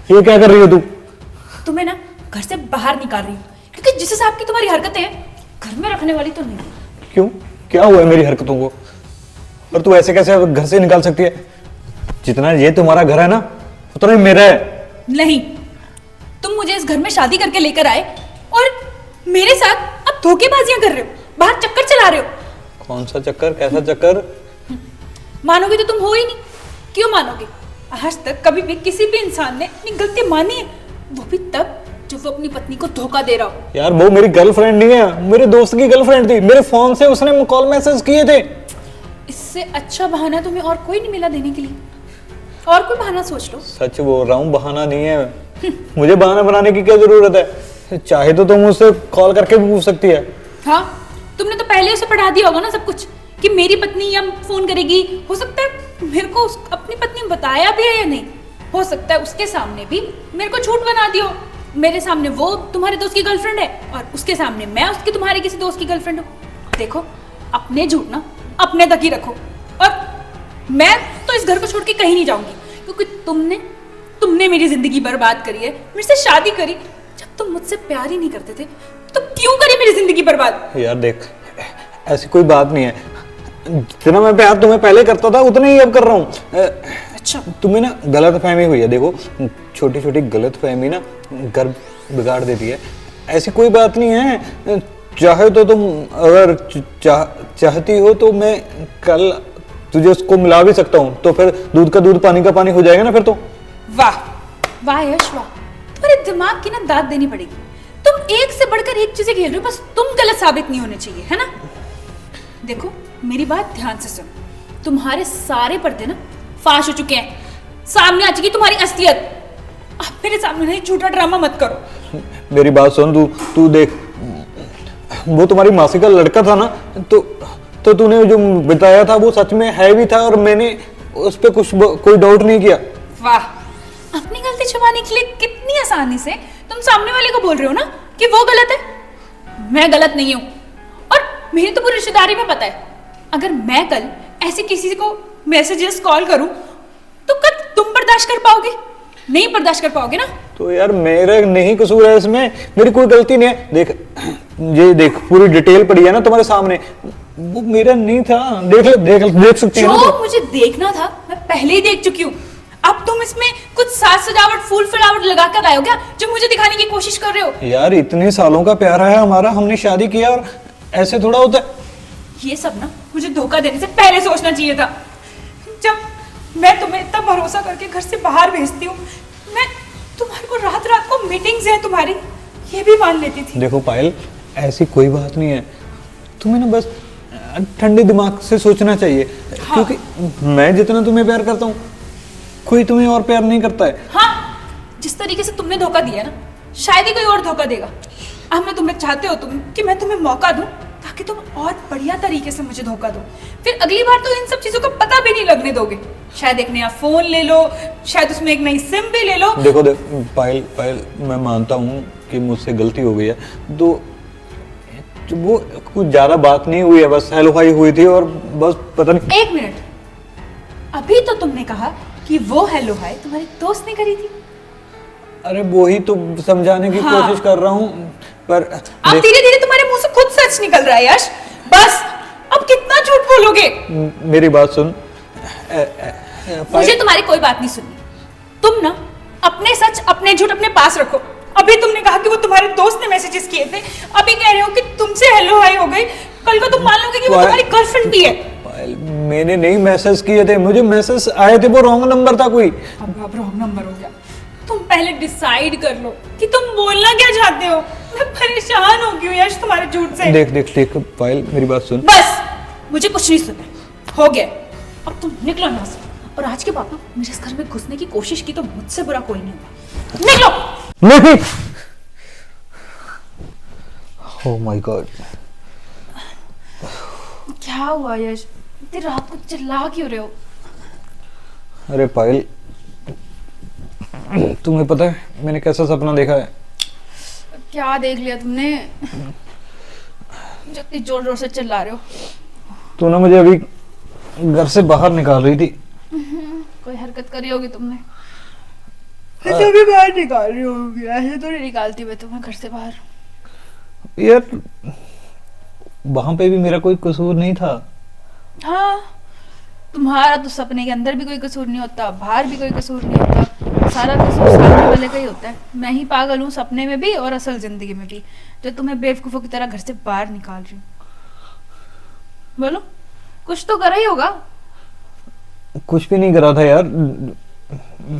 ये क्या कर रही हो तू? तुम्हें ना घर से बाहर निकाल रही हूँ, क्योंकि जिस हिसाब की तुम्हारी हरकतें हैं घर में रखने वाली तो नहीं। क्यों? क्या हुआ है मेरी हरकतों को? और तू ऐसे कैसे घर से निकाल सकती है? जितना ये तुम्हारा घर है ना, उतना ही मेरा है। नहीं, तुम मुझे इस घर में शादी करके लेकर आए और मेरे साथ अब धोखेबाजियां कर रहे हो, बाहर चक्कर चला रहे हो। कौन सा चक्कर? कैसा चक्कर? मानोगे तो तुम हो ही नहीं। क्यों मानोगे? आज तक कभी भी किसी भी इंसान ने अपनी गलती मानी है, वो भी तब जब वो अपनी पत्नी को धोखा दे रहा हो। यार वो मेरी गर्लफ्रेंड नहीं है, मेरे दोस्त की गर्लफ्रेंड थी। मेरे फोन से उसने कॉल मैसेज किए थे। इससे अच्छा बहाना तुम्हें और कोई नहीं मिला देने के लिए। और कोई बहाना सोच लो। सच बोल रहा हूँ, बहाना नहीं है। मुझे बहाना बनाने की क्या जरूरत है? चाहे तो तुम उससे कॉल करके भी पूछ सकती है। हाँ, तुमने तो पहले उसे पढ़ा दिया होगा ना सब कुछ, कि मेरी पत्नी या फोन करेगी। हो सकता है मेरे को अपनी पत्नी ने बताया भी है या नहीं, हो सकता है उसके सामने भी मेरे को झूठ बना दियो। मेरे सामने वो तुम्हारे दोस्त की गर्लफ्रेंड है और उसके सामने मैं उसकी तुम्हारे किसी दोस्त की गर्लफ्रेंड हूँ। देखो, अपने झूठ ना अपने तक ही रखो। और मैं तो इस घर को छोड़ के कहीं नहीं जाऊंगी, क्योंकि तुमने मेरी जिंदगी बर्बाद करी है। मेरे से शादी करी जब तुम मुझसे प्यार ही नहीं करते थे, तो क्यों करी मेरी जिंदगी बर्बाद? यार देख, ऐसी कोई बात नहीं है। जितना मैं प्यार तुम्हें पहले करता था उतना ही अब कर रहा हूँ। अच्छा, तुम्हें ना गलत फहमी हुई है। देखो, छोटी छोटी गलत फहमी ना घर बिगाड़ देती है। ऐसी कोई बात नहीं है। चाहे तो तुम अगर चाहती हो तो मैं कल तुझे उसको मिला भी सकता हूँ, तो फिर दूध का दूध पानी का पानी हो जाएगा ना फिर तो। वाह वाह यश वाह, तुम्हारे दिमाग की ना दाद देनी पड़ेगी। तुम एक से बढ़कर एक चीजें खेल रहे हो, बस तुम गलत साबित नहीं होने चाहिए, है ना? देखो, मेरी बात ध्यान से सुनो। तुम्हारे सारे पर्दे ना फाश हो चुके हैं, सामने आ चुकी तुम्हारी असलियत। अब मेरे सामने नहीं झूठा ड्रामा मत करो। मेरी बात सुन, तू देख, वो तुम्हारी मासी का लड़का था ना, तो तूने जो बताया था वो सच में है भी था और मैंने उस पर कोई डाउट नहीं किया। वाह, अपनी गलती छुपाने के लिए कितनी आसानी से तुम सामने वाले को बोल रहे हो ना कि वो गलत है। मैं गलत नहीं हूं, और मेरी तो पूरी रिश्तेदारी में पता है। अगर मैं कल ऐसे किसी को मैसेजेस कॉल करूं तो कल तुम बर्दाश्त कर पाओगे? नहीं बर्दाश्त कर पाओगे ना? तो यार मेरा नहीं कसूर है इसमें, मेरी कोई गलती नहीं है। देख, ये देख, पूरी डिटेल पड़ी है ना तुम्हारे सामने, वो मेरा नहीं था। देख सकती है ना जो मुझे देखना था मैं पहले ही देख चुकी हूँ। अब तुम इसमें कुछ साज सजावट फूल फुलावट लगा कर आए हो क्या, जो मुझे दिखाने की कोशिश कर रहे हो? यार इतने सालों का प्यार है हमारा, हमने शादी किया और ऐसे थोड़ा होता है। ये सब ना मुझे धोखा देने से पहले सोचना चाहिए था। जब मैं तुम्हें इतना भरोसा करके घर से बाहर भेजती हूँ, मैं तुम्हारे को रात रात को मीटिंग्स है तुम्हारी, ये भी मान लेती थी। देखो पायल, ऐसी कोई बात नहीं है। तुम्हें ना बस ठंडे दिमाग से सोचना चाहिए। हाँ। क्योंकि मैं जितना तुम्हें प्यार करता हूँ, कोई तुम्हें और प्यार नहीं करता है। हाँ, जिस तरीके से तुमने धोखा दिया ना, शायद ही कोई और धोखा देगा। अब मैं तुम्हें चाहते हो कि मैं तुम्हें मौका दूं ताकि तुम और बढ़िया तरीके से मुझे धोखा दो। फिर अगली बार तो इन सब चीजों का पता भी नहीं लगने दोगे। शायद एक नया फोन ले लो, शायद उसमें एक नई सिम भी ले लो। देखो पायल, मैं मानता हूँ कि मुझसे गलती हो गई है, तो वो कुछ ज्यादा बात नहीं हुई है, बस हेलो हाई हुई थी और बस पता नहीं। एक मिनट, अभी तो तुमने कहा कि वो हेलो हाय तुम्हारी दोस्त ने करी थी। अरे वो ही तो समझाने की कोशिश कर रहा हूँ, पर अब धीरे धीरे तुम्हारे मुंह से खुद सच निकल रहा है यश। बस अब कितना झूठ बोलोगे? मेरी बात सुन। मुझे तुम्हारी कोई बात नहीं सुननी। तुम ना अपने सच अपने झूठ अपने पास रखो। अभी तुमने कहा कि वो तुम्हारे दोस्त ने मैसेजेस किए थे, अभी कह रहे हो कि तुमसे हेलो हाय हो गई, कल को तुम मान लोगे कि वो तुम्हारी गर्लफ्रेंड भी है। मैंने नहीं मैसेज किए थे, मुझे मैसेज आए थे, वो रॉन्ग नंबर था कोई। अब रॉन्ग नंबर हो गया। तुम पहले डिसाइड कर लो कि तुम बोलना क्या चाहते हो। मैं परेशान हो गई हूँ यश तुम्हारे झूठ से। देख पायल, मेरी बात सुन। बस, मुझे कुछ नहीं सुनना, हो गया। अब तुम निकलो यहाँ से, और आज के बाद ना मुझे इस घर में घुसने की कोशिश की तो मुझसे बुरा कोई नहीं होगा। निकलो। नहीं। ओह माय गॉड, क्या हुआ यश? इतनी रात को चिल्ला क्यों रहे हो? अरे पायल, तुम्हें पता है मैंने कैसा सपना देखा है? क्या देख लिया तुमने जो इतनी जोर जोर से चिल्ला रहे हो? तू ना मुझे अभी घर से बाहर निकाल रही थी। कोई हरकत करी होगी तुमने? मैं तभी बाहर निकाल रही हूँ, ऐसे तो नहीं निकालती मैं तुम्हें घर से बाहर। यार वहां पे भी मेरा कोई कसूर नहीं था। हाँ, तुम्हारा तो सपने के अंदर भी कोई कसूर नहीं होता, बाहर भी कोई कसूर नहीं होता, सारा कसूर सामने वाले का ही होता है। मैं ही पागल हूँ सपने में भी और असल जिंदगी में भी, जो तुम्हें बेवकूफों की तरह घर से बाहर निकाल रही हूँ। बोलो, कुछ तो करा ही होगा। कुछ भी नहीं करा था यार,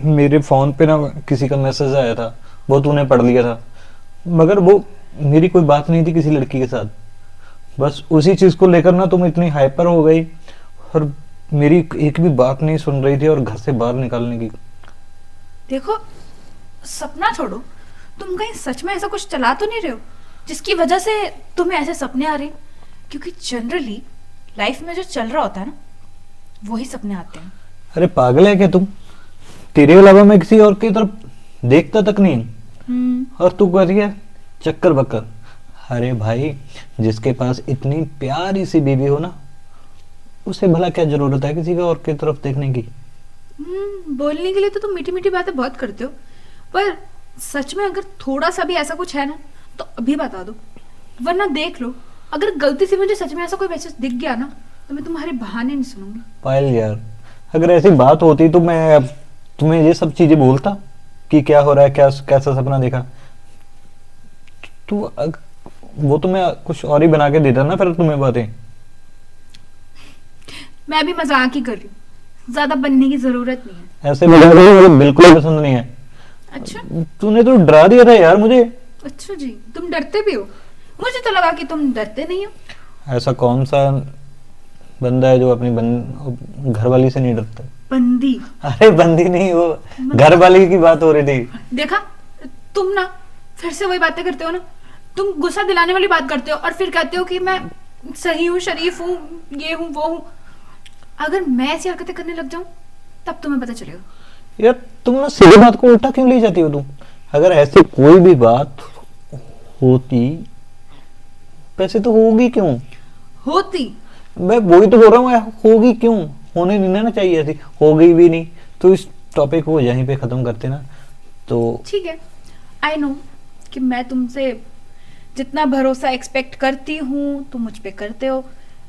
मेरे फोन पे ना किसी का मैसेज आया था, वो तूने पढ़ लिया था, मगर वो मेरी कोई बात नहीं थी किसी लड़की के साथ। बस उसी चीज को लेकर ना तुम इतनी हाइपर हो गई और मेरी एक भी बात नहीं सुन रही थी और घर से बाहर निकालने की। देखो, सपना छोड़ो, तुम कहीं सच में ऐसा कुछ चला तो नहीं रहे हो जिसकी वजह से तुम्हें ऐसे सपने आ रहे हैं? क्योंकि जनरली लाइफ में जो चल रहा होता है ना, वही सपने आते हैं। अरे पागल है क्या तुम? तेरे अलावा मैं किसी और की तरफ देखता तक नहीं, और तू कह रही है चक्कर बक्कर। अरे भाई, जिसके पास इतनी प्यारी सी बीवी हो ना, उसे भला क्या जरूरत है किसी का और की तरफ देखने की? बोलने के लिए तो तुम मीठी मीठी बातें बहुत करते हो, पर सच में अगर थोड़ा सा भी ऐसा कुछ है ना, तो अभी बता दो, वरना देख लो, अगर गलती से मुझे सच में ऐसा कोई मैसेज दिख गया ना, तो मैं तुम्हारे बहाने नहीं सुनूंगी। पायल यार, अगर ऐसी बात होती तो मैं तुम्हें ये सब चीजें बोलता कि क्या हो रहा है, क्या कैसा सपना देखा। वो तो मैं कुछ और ही बना के देता ना फिर तुम्हें बातें। मैं भी मजाक ही कर रही हूँ, ज्यादा बनने की जरूरत नहीं है। ऐसे मजाक मुझे बिल्कुल ही पसंद नहीं है। अच्छा, तूने तो डरा दिया था यार मुझे। अच्छा जी, तुम डरते भी हो? मुझे तो लगा कि तुम डरते नहीं हो। ऐसा कौन सा बंदा है जो अपनी घरवाली से नहीं डरता? बंदी? अरे बंदी नहीं, वो घरवाली की बात हो रही थी। देखा, तुम ना फिर से वही बातें करते हो ना, तुम गुस्सा दिलाने वाली बात करते हो और फिर कहते हो कि मैं सही हूँ, शरीफ हूँ, ये हूँ, वो हूँ। अगर मैं ऐसी हरकतें करने लग जाऊं तब तुम्हें पता चलेगा। यार तुम ना सीधी बात को उल्टा क्यों ले जाती हो तुम? अगर ऐसी कोई भी बात होती, वैसे तो होगी क्यों? होती? मैं वही तो बोल रहा हूँ, होगी क्यों? होने नहीं ना चाहिए ऐसी, हो गई भी नहीं तो इस टॉपिक को यहीं पे खत्म करते ना। तो ठीक है, आई नो कि मैं तुमसे जितना भरोसा एक्सपेक्ट करती हूँ तुम मुझ पे करते हो,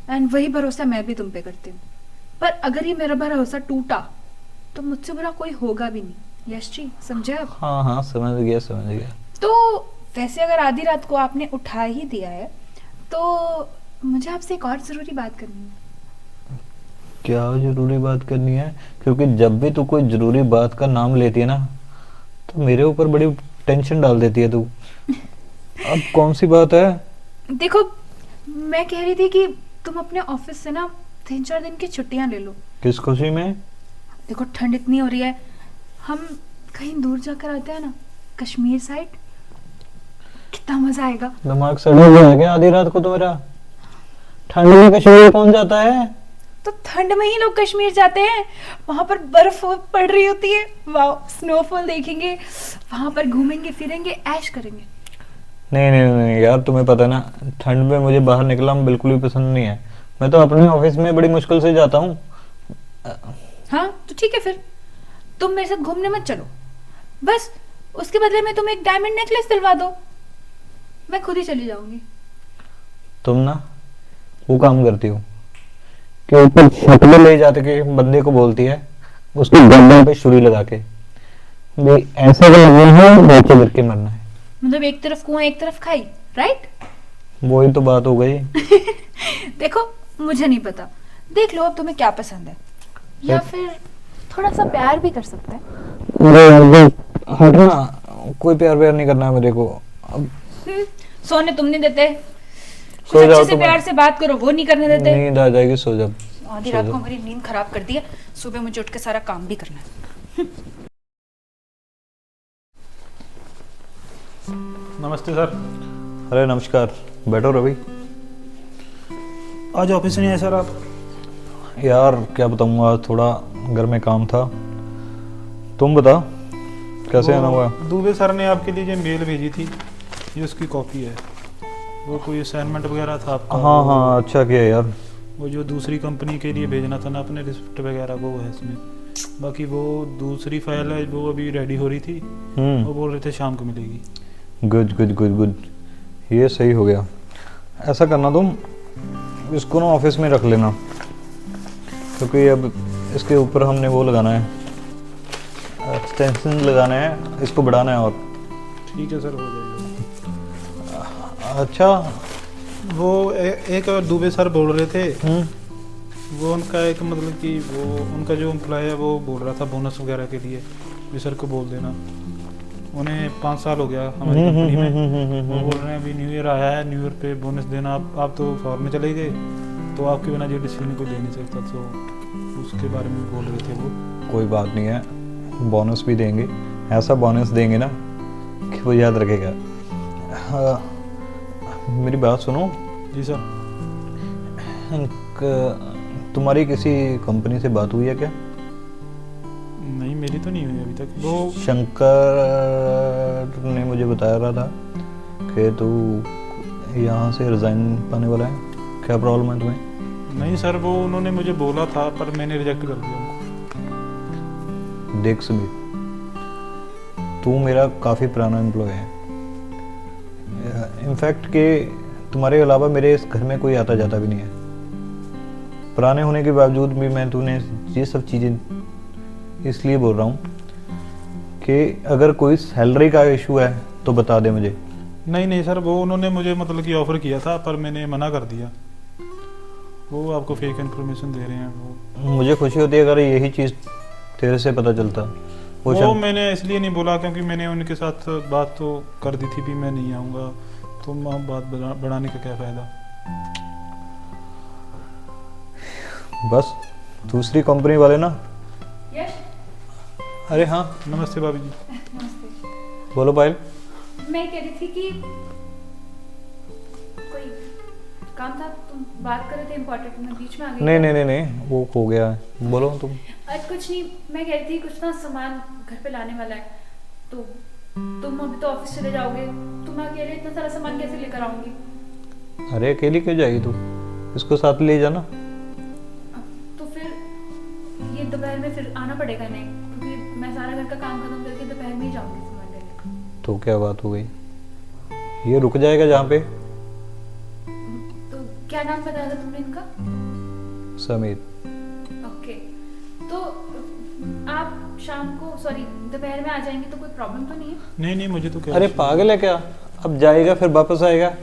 एंड वही भरोसा मैं भी तुम पे करती हूँ। पर अगर ये मेरा भरोसा टूटा तो मुझसे बुरा कोई होगा भी नहीं। यश जी, समझे आप? हाँ हाँ, समझ गया समझ गया। तो वैसे अगर आधी रात को आपने उठा ही दिया है तो मुझे आपसे एक और जरूरी बात करनी है। क्या जरूरी बात करनी है? क्योंकि जब भी तू कोई जरूरी बात का नाम लेती है ना, तो मेरे ऊपर बड़ी टेंशन डाल देती है तू। अब कौन सी बात है? देखो, मैं कह रही थी कि तुम अपने ऑफिस से ना 3-4 दिन की छुट्टियां ले लो। किस खुशी में? देखो, ठंड इतनी हो रही है, हम कहीं दूर जाकर आते हैं ना, कश्मीर साइड, कितना मजा आएगा। दिमाग सड़ा हुआ है क्या आधी रात को तो मेरा? ठंड में कश्मीर कौन जाता है? तो ठंड में ही लोग कश्मीर जाते हैं, वहां पर बर्फ पड़ रही होती है, वाह, स्नोफॉल देखेंगे, वहां पर घूमेंगे फिरेंगे, ऐश करेंगे। नहीं नहीं नहीं यार, तुम्हें पता है ना, ठंड में मुझे बाहर निकलना बिल्कुल भी पसंद नहीं है। मैं तो अपने ऑफिस में बड़ी मुश्किल से जाता हूँ। हाँ तो ठीक है, फिर तुम मेरे साथ घूमने मत चलो, बस उसके बदले में तुम एक डायमंड नेकलेस दिलवा दो, मैं खुद ही चली जाऊंगी। तुम ना वो काम करती हो कि ऊपर छत में ले जाते के बंदे को बोलती है उसके गर्दन पे छुरी लगा के, भाई ऐसा करना है, नीचे गिर के मरना है। मतलब एक तरफ कुआं एक तरफ खाई, राइट? वही तो बात हो गई। देखो, मुझे नहीं पता, देख लो अब तुम्हें क्या पसंद है, या फिर थोड़ा सा प्यार भी कर सकते हैं। अरे यार हटना, कोई प्यार व्यार नहीं करना है मेरे को अब। सोने तुम नहीं देते, सो कुछ जाओ अच्छे से तुम। प्यार से बात करो, वो नहीं करने देते। नींद आ जाएगी, सो जा। आधी रात को हमारी नींद खराब कर दी है, सुबह मुझे उठ के सारा काम भी करना है। नमस्ते सर। अरे नमस्कार, बैठो रवि। आज ऑफिस नहीं आए सर आप? यार क्या बताऊँ, आज थोड़ा घर में काम था। तुम बता कैसे आना हुआ? दुबे सर ने आपके लिए जो मेल भेजी थी, ये उसकी कॉपी है। वो कोई असाइनमेंट वगैरह था आपका? हाँ हाँ, अच्छा किया यार। वो जो दूसरी कंपनी के लिए भेजना था ना अपने रिसिप्ट वगैरह, वो है इसमें। बाकी वो दूसरी फाइल है वो अभी रेडी हो रही थी, वो बोल रहे थे शाम को मिलेगी। गुड गुड गुड गुड, ये सही हो गया। ऐसा करना तुम इसको ना ऑफिस में रख लेना, क्योंकि अब इसके ऊपर हमने वो लगाना है, एक्सटेंशन लगाना है, इसको बढ़ाना है। और ठीक है सर, हो जाएगा। अच्छा वो एक और दुबे सर बोल रहे थे, वो उनका एक मतलब कि वो उनका जो एम्प्लॉय है वो बोल रहा था बोनस वगैरह के लिए भी सर को बोल देना। उन्हें 5 साल हो गया हमारी कंपनी में, वो बोल रहे हैं अभी न्यू ईयर आया है, न्यू ईयर पे बोनस देना। आप तो फॉरेन में चले गए, तो आपके बिना जो डिसीजन कोई ले नहीं सकता, तो उसके बारे में बोल रहे थे वो। कोई बात नहीं है, बोनस भी देंगे, ऐसा बोनस देंगे ना कि वो याद रखेगा। मेरी बात सुनो। जी सर। तुम्हारी किसी कंपनी से बात हुई है क्या? नहीं, मेरी तो नहीं हुई अभी तक। वो शंकर ने मुझे बताया रहा था कि तू यहाँ से रिजाइन पाने वाला है, क्या प्रॉब्लम है तुम्हें? नहीं सर, वो उन्होंने मुझे बोला था पर मैंने रिजेक्ट कर दिया उनको। देख सभी, तू मेरा काफ़ी पुराना एम्प्लॉय है। इनफैक्ट कि तुम्हारे अलावा मेरे इस घर में कोई आता जाता भी नहीं है। पुराने होने के बावजूद भी मैं तूने ये सब चीज़ें इसलिए बोल रहा हूँ कि अगर कोई सैलरी का इशू है तो बता दे मुझे। नहीं सर, वो उन्होंने मुझे मतलब कि ऑफ़र किया था पर मैंने मना कर दिया। वो आपको फेक इन्फॉर्मेशन दे रहे हैं। वो मुझे खुशी होती है अगर यही चीज़ तेरे से पता चलता। वो मैंने इसलिए नहीं बोला क्योंकि मैंने उनके साथ बात तो कर दी थी भी मैं नहीं आऊँगा, तो बात बढ़ाने का क्या फ़ायदा। बस दूसरी कंपनी वाले ना। यश, अरे हाँ, नमस्ते भाभी जी। नमस्ते। बोलो पायल। मैं कह रही थी कि कोई काम था, तुम बात कर रहे थे इम्पोर्टेंट, मैं बीच में आ गई। नहीं, वो हो गया है, बोलो तुम। कुछ नहीं, मैं कह रही थी कुछ ना सामान घर पे लाने वाला है, तो तुम अभी तो ऑफिस चले जाओगे, तो मैं अकेले इतना सारा सामान कैसे लेकर आऊंगी? अरे अकेली क्यों जाएगी तू, इसको साथ ले जाना। तो फिर ये दोपहर में फिर आना पड़ेगा नहीं, क्योंकि मैं सारा घर का काम खत्म करके दोपहर में ही जाऊंगी सामान लेने। तो क्या बात हो गई, ये रुक जाएगा जहाँ पे। तो क्या नाम बताया था तुमने इनका? समीर। ओके, तो आप शाम को सॉरी दोपहर में आ जाएंगे तो कोई प्रॉब्लम तो नहीं है? नहीं मुझे तो क्या। अरे पागल है क्या, अब जाएगा फिर वापस आएगा,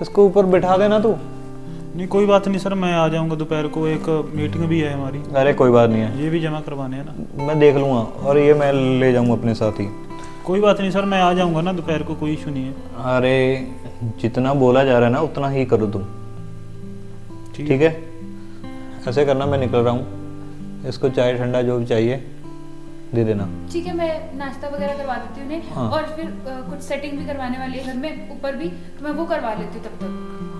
इसको ऊपर बिठा देना तू। नहीं कोई बात नहीं सर, मैं आ जाऊंगा दोपहर को, एक मीटिंग भी है हमारी। अरे कोई बात नहीं है, ये भी जमा करवाने हैं ना। मैं देख लूँगा, और ये मैं ले जाऊँगा अपने साथ ही। कोई बात नहीं सर, मैं आ जाऊंगा ना दोपहर को, कोई इशू नहीं है। अरे जितना बोला जा रहा है ना उतना ही करो तुम, ठीक है? ऐसे करना, मैं निकल रहा हूँ, इसको चाय ठंडा जो भी चाहिए दे देना। ठीक है, मैं नाश्ता वगैरह करवा देती हूँ उन्हें। हाँ। और फिर कुछ सेटिंग भी करवाने वाली है घर में ऊपर भी, तो मैं वो करवा लेती हूँ तब तक।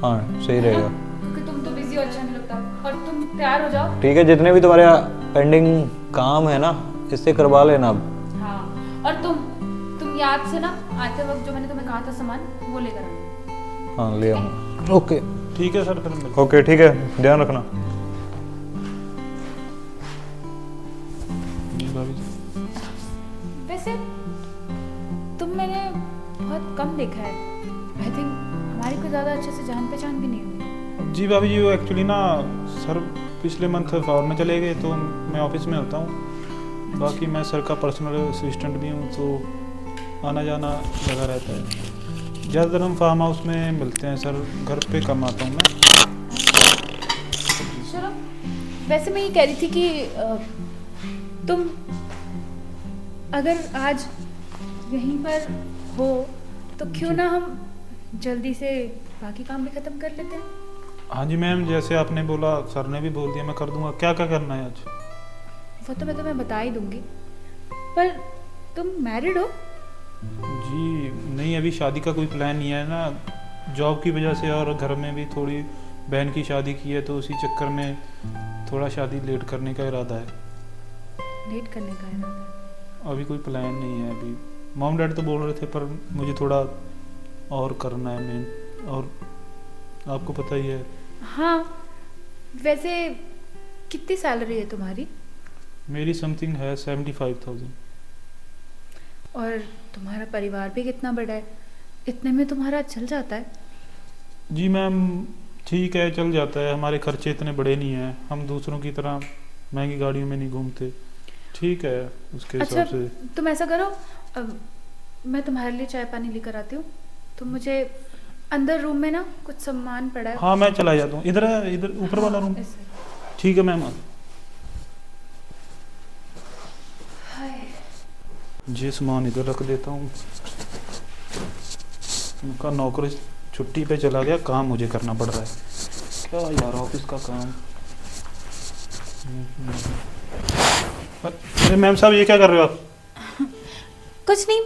हाँ सही है रहेगा। ना? क्योंकि तुम तो बिजी हो, अच्छा नहीं लगता। और तुम तैयार हो जाओ। ठीक है, जितने भी तुम्हारे पेंडिंग काम है ना इससे करवा लेना अब। हाँ, और तुम याद से ना आते वक्त जो मैंने तुम्हें कहा था सामान वो लेकर आना। हाँ ले आऊँगा। ओके ठीक है सर, फिर मिलते ओके, ठीक है, ध्यान रखना। हैं। भाभी जी, वैसे तुम मैंने बहुत कम देखा है, आई थिंक हमारी कोई ज़्यादा अच्छे से जान पहचान भी नहीं हुई। जी भाभी जी, वो एक्चुअली ना सर पिछले मंथ फॉरेन में चले गए, तो मैं ऑफिस में होता हूँ। बाकी मैं सर का पर्सनल असिस्टेंट भी हूँ, तो आना जाना लगा रहता है। ज़्यादातर हम फार्म हाउस में मिलते हैं सर, घर पे कम आता हूँ मैं। चलो, वैसे मैं ये कह रही थी कि तुम अगर आज यहीं पर हो तो क्यों ना हम जल्दी से बाकी काम भी ख़त्म कर लेते हैं। हाँ जी मैम, जैसे आपने बोला, सर ने भी बोल दिया, मैं कर दूंगा। क्या क्या करना है आज? वो तो मैं तुम्हें बता ही दूंगी, पर तुम मैरिड हो? जी नहीं, अभी शादी का कोई प्लान नहीं है ना, जॉब की वजह से, और घर में भी थोड़ी बहन की शादी की है, तो उसी चक्कर में थोड़ा शादी लेट करने का इरादा है। लेट करने का इरादा है? अभी कोई प्लान नहीं है। अभी मॉम डैड तो बोल रहे थे, पर मुझे थोड़ा और करना है मेन, और आपको पता ही है। हाँ, वैसे कितनी सैलरी है तुम्हारी? मेरी समथिंग है 75,000। और तुम्हारा परिवार भी कितना बड़ा है, इतने में तुम्हारा चल जाता है? जी मैम, ठीक है, चल जाता है। हमारे खर्चे इतने बड़े नहीं हैं, हम दूसरों की तरह महंगी गाड़ियों में नहीं घूमते। ठीक है, उसके अच्छा, हिसाब से। तुम ऐसा करो, मैं तुम्हारे लिए चाय पानी लेकर आती हूँ। तुम मुझे अंदर रूम में ना कुछ सामान पड़ा है। हाँ, मैं चला जाता हूँ। इधर है, इधर ऊपर वाला रूम। ऐसे। ठीक है मैम। हाय। ये सामान इधर रख देता हूँ। उनका नौकर छुट्टी पे चला गया, काम मुझे करना पड़ रहा है। क्या यार, ऑफिस का काम। अरे मैम साहब, ये क्या कर रहे हो आप? कुछ नहीं,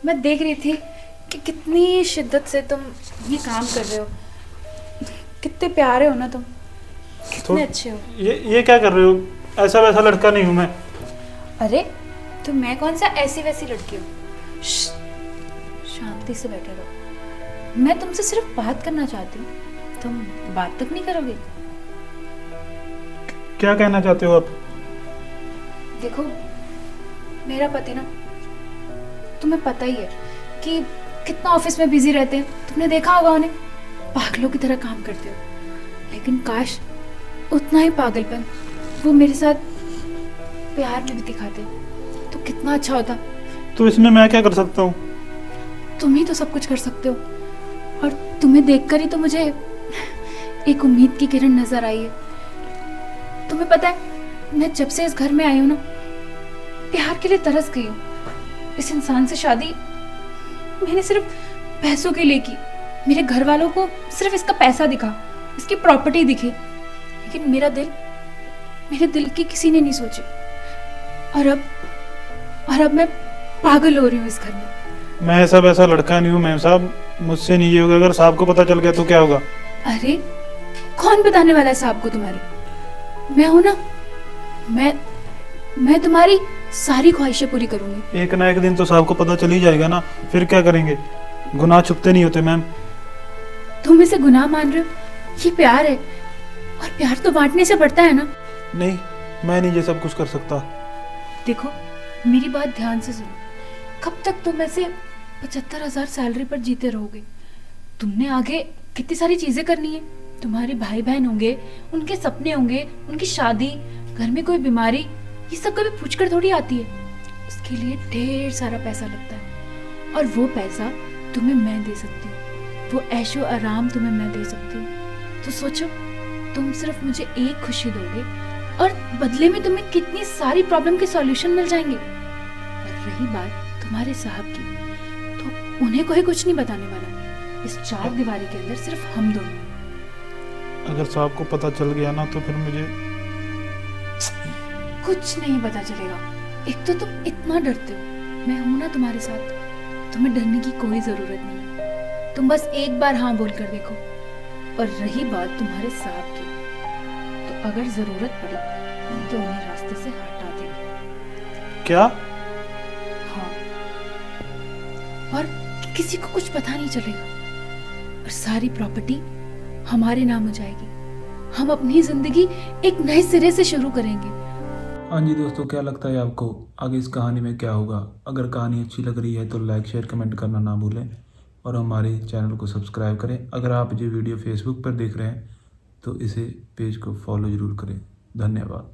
मैं देख रही थी कि कितनी शिद्दत से तुम ये काम कर रहे हो। कितने प्यारे हो ना तुम, कितने अच्छे हो। ये क्या कर रहे हो? ऐसा वैसा लड़का नहीं हूँ मैं। अरे तो मैं कौन सा ऐसी वैसी लड़की हूँ? शांति से बैठे रहो, मैं तुमसे सिर्फ बात करना चाहती हूँ। तुम बात तक नहीं करोगे? क्या कहना चाहते हो आप? देखो, मेरा पति ना, तुम्हें पता ही है कि कितना ऑफिस में बिजी रहते हैं। तुमने देखा होगा उन्हें, पागलों की तरह काम करते हो। लेकिन काश उतना ही पागलपन वो मेरे साथ प्यार में भी दिखाते तो कितना अच्छा होता। तो इसमें मैं क्या कर सकता हूँ? तुम ही तो सब कुछ कर सकते हो, और तुम्हें देखकर ही तो मुझे एक उम्मीद की किरण नजर आई है। तुम्हें पता है, मैं जब से इस घर में आई हूँ ना, प्यार के लिए तरस गई हूँ। इस इंसान से शादी मैंने सिर्फ पैसों के लिए की। मेरे घर वालों को सिर्फ इसका पैसा दिखा, इसकी प्रॉपर्टी दिखी, लेकिन मेरे दिल की किसी ने नहीं सोची। और अब मैं पागल हो रही हूँ इस घर में। मैं ऐसा वैसा लड़का नहीं हूँ मैम साहब, मुझसे नहीं ये होगा। अगर साहब को पता चल गया तो क्या होगा? अरे कौन बताने वाला है साहब को? तुम्हारी मैं हूं ना। मैं तुम्हारी सारी ख्वाहिशें पूरी करूंगी। एक ना एक दिन तो साहब को पता चल ही जाएगा ना, फिर क्या करेंगे? गुनाह छुपते नहीं होते मैम। तुम इसे गुनाह मान रहे हो? ये प्यार है, और प्यार तो बांटने से बढ़ता है ना। नहीं, मैं नहीं ये सब कुछ कर सकता। देखो, मेरी बात ध्यान से सुनो। कब तक तुम ऐसे 75,000 सैलरी पर जीते रहोगे? तुमने आगे कितनी सारी चीजें करनी है। तुम्हारे भाई बहन होंगे, उनके सपने होंगे, उनकी शादी, घर में कोई बीमारी, ये सब कभी पूछकर थोड़ी आती है। उसके लिए ढेर सारा पैसा लगता है, और वो पैसा तुम्हें मैं दे सकती हूँ। वो ऐशो आराम तुम्हें मैं दे सकती हूँ। तो सोचो, तुम सिर्फ मुझे एक खुशी दोगे, और बदले में तुम्हें कितनी सारी प्रॉब्लम के सॉल्यूशन मिल जाएंगे। और रही बात तुम्हारे साहब की, तो उन्हें कोई कुछ नहीं बताने वाला। इस चार दीवारी के अंदर सिर्फ हम दोनों। अगर साहब को पता चल गया ना, तो फिर मुझे कुछ नहीं पता चलेगा। एक तो तुम इतना डरते हो, मैं हूं ना तुम्हारे साथ। तुम्हें डरने की कोई जरूरत नहीं है। तुम बस एक बार हाँ बोल कर देखो। और रही बात तुम्हारे साहब की, तो अगर जरूरत पड़ी तो उन्हें रास्ते से हटा देंगे। क्या? हाँ, और किसी को कुछ पता नहीं चलेगा, और सारी प्रॉपर्टी हमारे नाम हो जाएगी। हम अपनी जिंदगी एक नए सिरे से शुरू करेंगे। हाँ जी दोस्तों, क्या लगता है आपको आगे इस कहानी में क्या होगा? अगर कहानी अच्छी लग रही है तो लाइक शेयर कमेंट करना ना भूलें, और हमारे चैनल को सब्सक्राइब करें। अगर आप ये वीडियो फेसबुक पर देख रहे हैं तो इसे पेज को फॉलो ज़रूर करें। धन्यवाद।